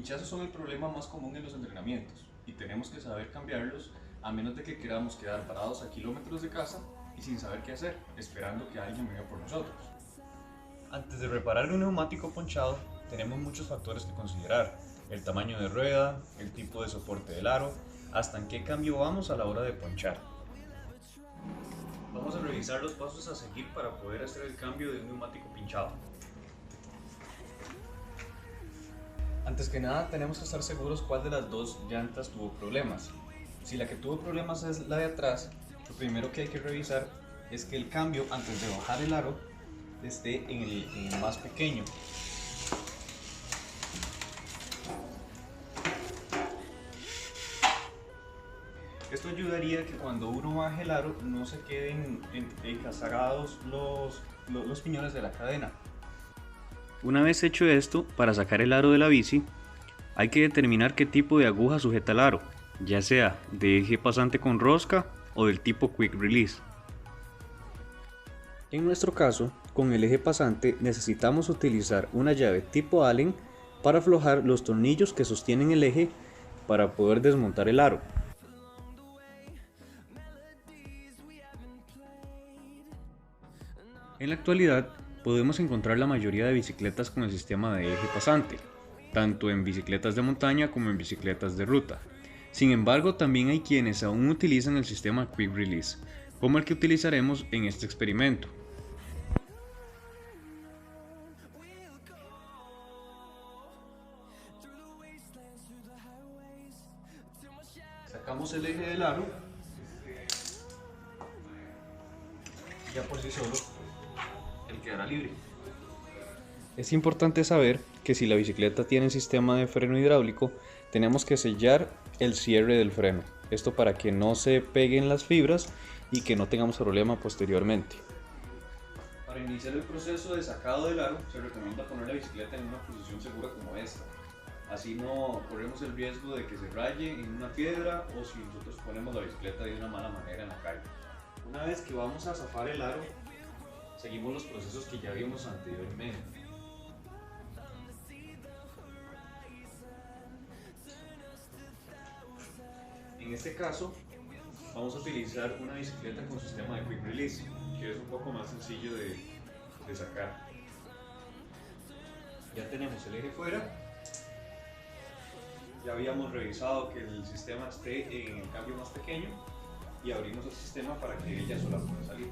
pinchazos son el problema más común en los entrenamientos y tenemos que saber cambiarlos a menos de que queramos quedar parados a kilómetros de casa y sin saber qué hacer, esperando que alguien venga por nosotros. Antes de reparar un neumático ponchado, tenemos muchos factores que considerar: el tamaño de rueda, el tipo de soporte del aro, hasta en qué cambio vamos a la hora de ponchar. Vamos a revisar los pasos a seguir para poder hacer el cambio de un neumático pinchado. Antes que nada, tenemos que estar seguros cuál de las dos llantas tuvo problemas. Si la que tuvo problemas es la de atrás, lo primero que hay que revisar es que el cambio antes de bajar el aro esté en el más pequeño. Esto ayudaría a que cuando uno baje el aro no se queden encasagados los piñones de la cadena. Una vez hecho esto, para sacar el aro de la bici, hay que determinar qué tipo de aguja sujeta el aro, ya sea de eje pasante con rosca o del tipo Quick Release. En nuestro caso, con el eje pasante necesitamos utilizar una llave tipo Allen para aflojar los tornillos que sostienen el eje para poder desmontar el aro. En la actualidad, podemos encontrar la mayoría de bicicletas con el sistema de eje pasante, tanto en bicicletas de montaña como en bicicletas de ruta. Sin embargo, también hay quienes aún utilizan el sistema Quick Release, como el que utilizaremos en este experimento. Sacamos el eje del aro, ya por sí solo él quedará libre. Es importante saber que si la bicicleta tiene sistema de freno hidráulico, tenemos que sellar el cierre del freno. Esto para que no se peguen las fibras y que no tengamos problema posteriormente. Para iniciar el proceso de sacado del aro, se recomienda poner la bicicleta en una posición segura como esta. Así no corremos el riesgo de que se raye en una piedra o si nosotros ponemos la bicicleta de una mala manera en la calle. Una vez que vamos a zafar el aro, seguimos los procesos que ya vimos anteriormente. En este caso, vamos a utilizar una bicicleta con sistema de Quick Release, que es un poco más sencillo de sacar. Ya tenemos el eje fuera. Ya habíamos revisado que el sistema esté en el cambio más pequeño y abrimos el sistema para que ella sola pueda salir.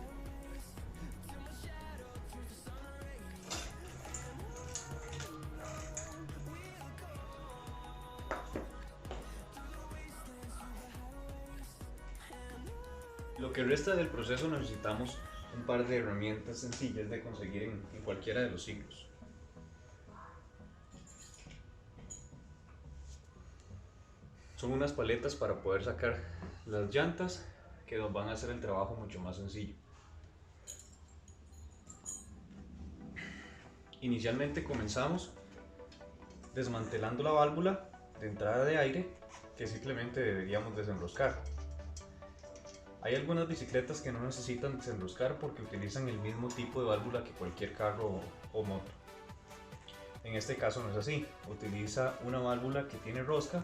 Lo que resta del proceso necesitamos un par de herramientas sencillas de conseguir en cualquiera de los ciclos. Son unas paletas para poder sacar las llantas que nos van a hacer el trabajo mucho más sencillo. Inicialmente comenzamos desmantelando la válvula de entrada de aire que simplemente deberíamos desenroscar. Hay algunas bicicletas que no necesitan desenroscar porque utilizan el mismo tipo de válvula que cualquier carro o moto. En este caso no es así, utiliza una válvula que tiene rosca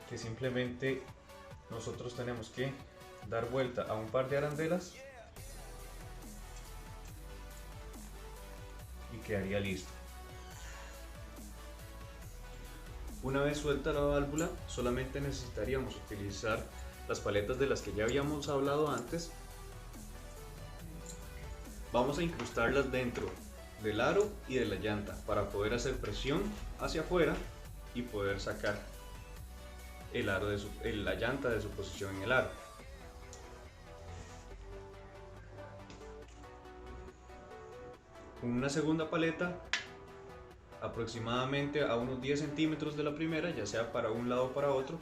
que simplemente nosotros tenemos que dar vuelta a un par de arandelas y quedaría listo. Una vez suelta la válvula, solamente necesitaríamos utilizar las paletas de las que ya habíamos hablado antes. Vamos a incrustarlas dentro del aro y de la llanta para poder hacer presión hacia afuera y poder sacar el aro la llanta de su posición en el aro. Con una segunda paleta, aproximadamente a unos 10 centímetros de la primera, ya sea para un lado o para otro,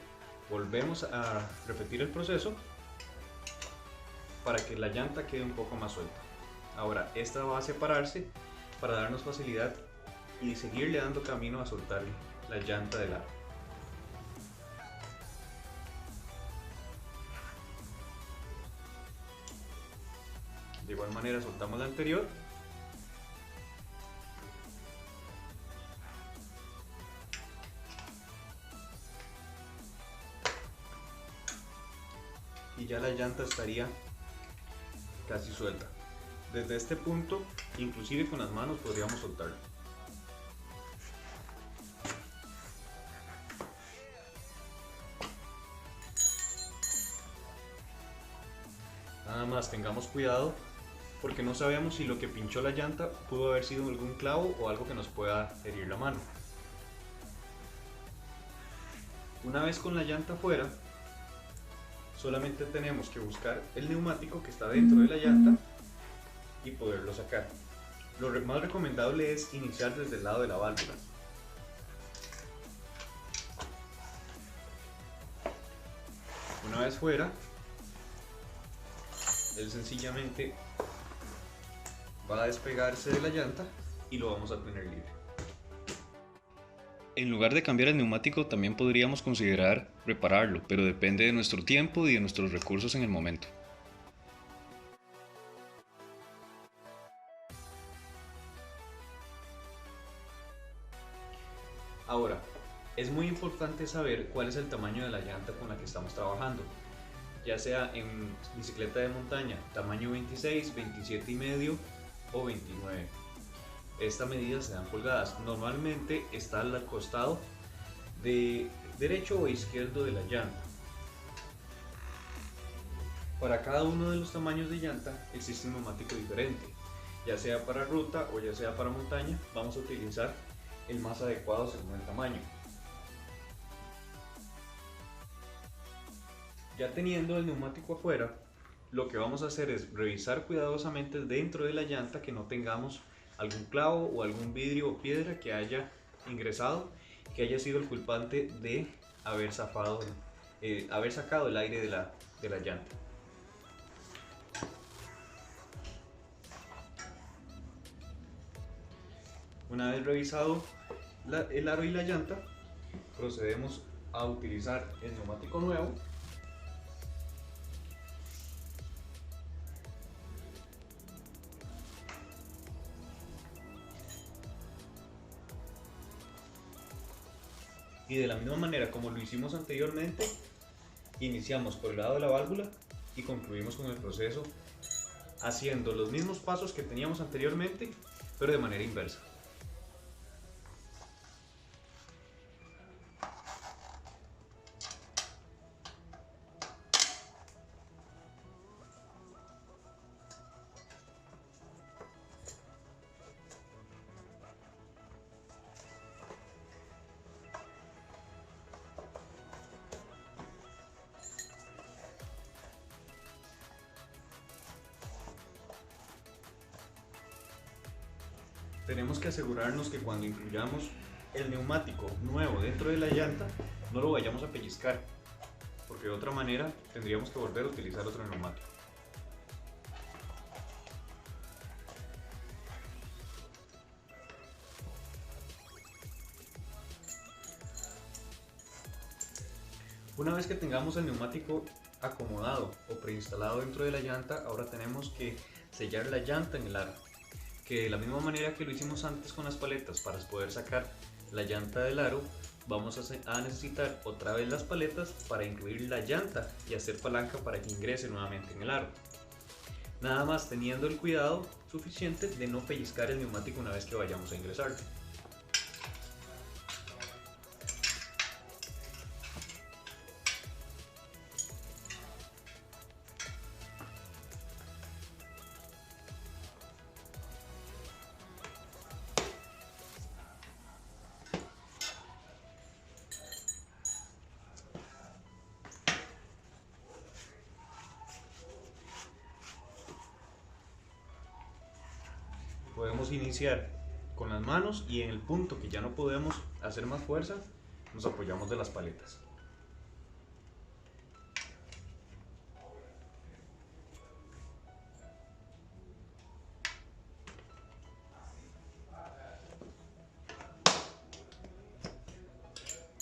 volvemos a repetir el proceso para que la llanta quede un poco más suelta. Ahora esta va a separarse para darnos facilidad y seguirle dando camino a soltar la llanta del aro. De igual manera soltamos la anterior . y ya la llanta estaría casi suelta. Desde este punto, inclusive con las manos podríamos soltarlo. Nada más tengamos cuidado porque no sabemos si lo que pinchó la llanta pudo haber sido algún clavo o algo que nos pueda herir la mano. Una vez con la llanta fuera, solamente tenemos que buscar el neumático que está dentro de la llanta y poderlo sacar. Lo más recomendable es iniciar desde el lado de la válvula. Una vez fuera, él sencillamente va a despegarse de la llanta y lo vamos a tener libre. En lugar de cambiar el neumático, también podríamos considerar repararlo, pero depende de nuestro tiempo y de nuestros recursos en el momento. Ahora, es muy importante saber cuál es el tamaño de la llanta con la que estamos trabajando, ya sea en bicicleta de montaña, tamaño 26, 27,5 o 29. Esta medida se da en pulgadas. Normalmente está al costado de derecho o izquierdo de la llanta. Para cada uno de los tamaños de llanta existe un neumático diferente, ya sea para ruta o ya sea para montaña. Vamos a utilizar el más adecuado según el tamaño. Ya teniendo el neumático afuera, lo que vamos a hacer es revisar cuidadosamente dentro de la llanta que no tengamos algún clavo o algún vidrio o piedra que haya ingresado, que haya sido el culpante de haber sacado el aire de la llanta. Una vez revisado el aro y la llanta, procedemos a utilizar el neumático nuevo. Y de la misma manera como lo hicimos anteriormente, iniciamos por el lado de la válvula y concluimos con el proceso haciendo los mismos pasos que teníamos anteriormente, pero de manera inversa. Tenemos que asegurarnos que cuando incluyamos el neumático nuevo dentro de la llanta no lo vayamos a pellizcar, porque de otra manera tendríamos que volver a utilizar otro neumático. Una vez que tengamos el neumático acomodado o preinstalado dentro de la llanta, ahora tenemos que sellar la llanta en el aro, que de la misma manera que lo hicimos antes con las paletas. Para poder sacar la llanta del aro vamos a necesitar otra vez las paletas para incluir la llanta y hacer palanca para que ingrese nuevamente en el aro, nada más teniendo el cuidado suficiente de no pellizcar el neumático una vez que vayamos a ingresarlo. Podemos iniciar con las manos y en el punto que ya no podemos hacer más fuerza, nos apoyamos de las paletas.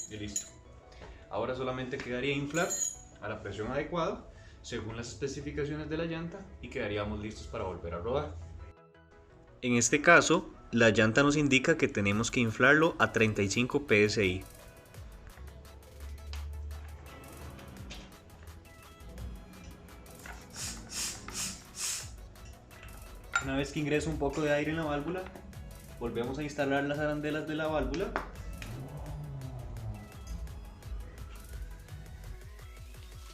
Y listo. Ahora solamente quedaría inflar a la presión adecuada según las especificaciones de la llanta y quedaríamos listos para volver a rodar. En este caso, la llanta nos indica que tenemos que inflarlo a 35 psi. Una vez que ingresa un poco de aire en la válvula, volvemos a instalar las arandelas de la válvula.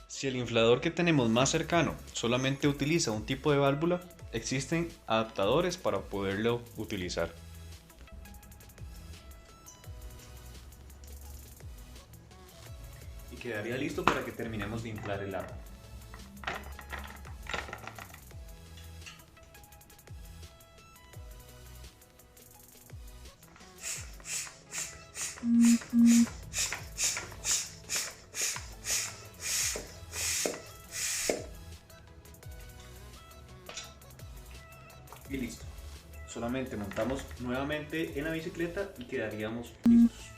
Si el inflador que tenemos más cercano solamente utiliza un tipo de válvula, existen adaptadores para poderlo utilizar. Y quedaría listo para que terminemos de inflar el agua. Y listo. Solamente montamos nuevamente en la bicicleta y quedaríamos listos.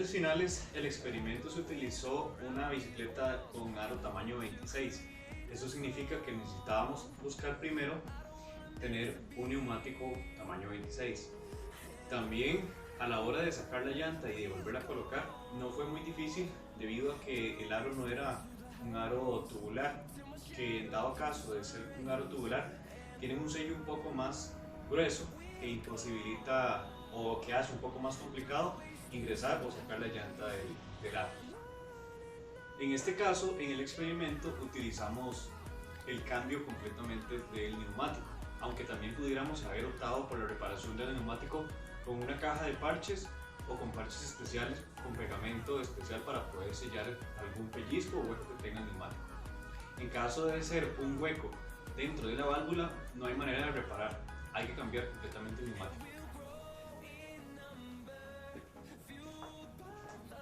componentes finales, el experimento se utilizó una bicicleta con aro tamaño 26. Eso significa que necesitábamos buscar primero tener un neumático tamaño 26. También a la hora de sacar la llanta y de volverla a colocar no fue muy difícil debido a que el aro no era un aro tubular, que en dado caso de ser un aro tubular tienen un sello un poco más grueso que imposibilita o que hace un poco más complicado ingresar o sacar la llanta del aro. En este caso, en el experimento utilizamos el cambio completamente del neumático, aunque también pudiéramos haber optado por la reparación del neumático con una caja de parches o con parches especiales con pegamento especial para poder sellar algún pellizco o hueco que tenga el neumático. En caso de ser un hueco dentro de la válvula, no hay manera de reparar, hay que cambiar completamente el neumático.